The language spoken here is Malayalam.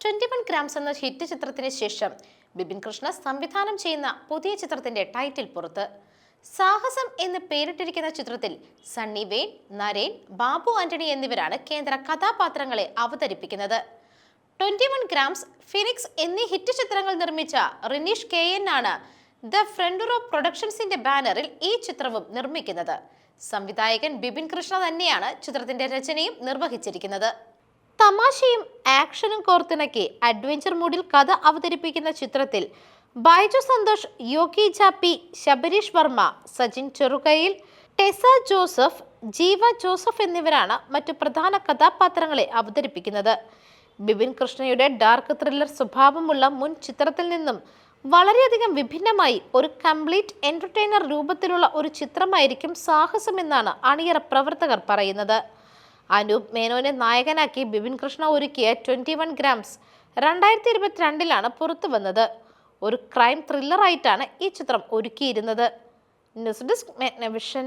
21 ഗ്രാംസ് എന്ന ഹിറ്റ് ചിത്രത്തിന് ശേഷം ബിപിൻ കൃഷ്ണ സംവിധാനം ചെയ്യുന്ന പുതിയ ചിത്രത്തിന്റെ ടൈറ്റിൽ പുറത്ത്. സാഹസം എന്ന് പേരിട്ടിരിക്കുന്ന ചിത്രത്തിൽ സണ്ണി വെയ്ൻ, നരേൻ, ബാബു ആന്റണി എന്നിവരാണ് കേന്ദ്ര കഥാപാത്രങ്ങളെ അവതരിപ്പിക്കുന്നത്. 21 ഗ്രാംസ്, ഫിനിക്സ് എന്നീ ഹിറ്റ് ചിത്രങ്ങൾ നിർമ്മിച്ച റിനീഷ് KN ആണ് ദ ഫ്രണ്ടുറോ പ്രൊഡക്ഷൻസിന്റെ ബാനറിൽ ഈ ചിത്രവും നിർമ്മിക്കുന്നത്. സംവിധായകൻ ബിപിൻ കൃഷ്ണ തന്നെയാണ് ചിത്രത്തിന്റെ രചനയും നിർവഹിച്ചിരിക്കുന്നത്. തമാശയും ആക്ഷനും കോർത്തിണക്കി അഡ്വഞ്ചർ മൂഡിൽ കഥ അവതരിപ്പിക്കുന്ന ചിത്രത്തിൽ ബൈജു സന്തോഷ്, യോഗി ജാപ്പി, ശബരീഷ് വർമ്മ, സജിൻ ചെറുകയിൽ, ടെസ ജോസഫ്, ജീവ ജോസഫ് എന്നിവരാണ് മറ്റു പ്രധാന കഥാപാത്രങ്ങളെ അവതരിപ്പിക്കുന്നത്. ബിപിൻ കൃഷ്ണയുടെ ഡാർക്ക് ത്രില്ലർ സ്വഭാവമുള്ള മുൻ ചിത്രത്തിൽ നിന്നും വളരെയധികം വിഭിന്നമായി ഒരു കംപ്ലീറ്റ് എന്റർടൈനർ രൂപത്തിലുള്ള ഒരു ചിത്രമായിരിക്കും സാഹസം എന്നാണ് അണിയറ പ്രവർത്തകർ പറയുന്നത്. അനൂപ് മേനോനെ നായകനാക്കി ബിപിൻ കൃഷ്ണ ഒരുക്കിയ 21 ഗ്രാംസ് 2022 പുറത്തു വന്നത്. ഒരു ക്രൈം ത്രില്ലറായിട്ടാണ് ഈ ചിത്രം ഒരുക്കിയിരുന്നത്. News desk മെഗ്നവിഷൻ.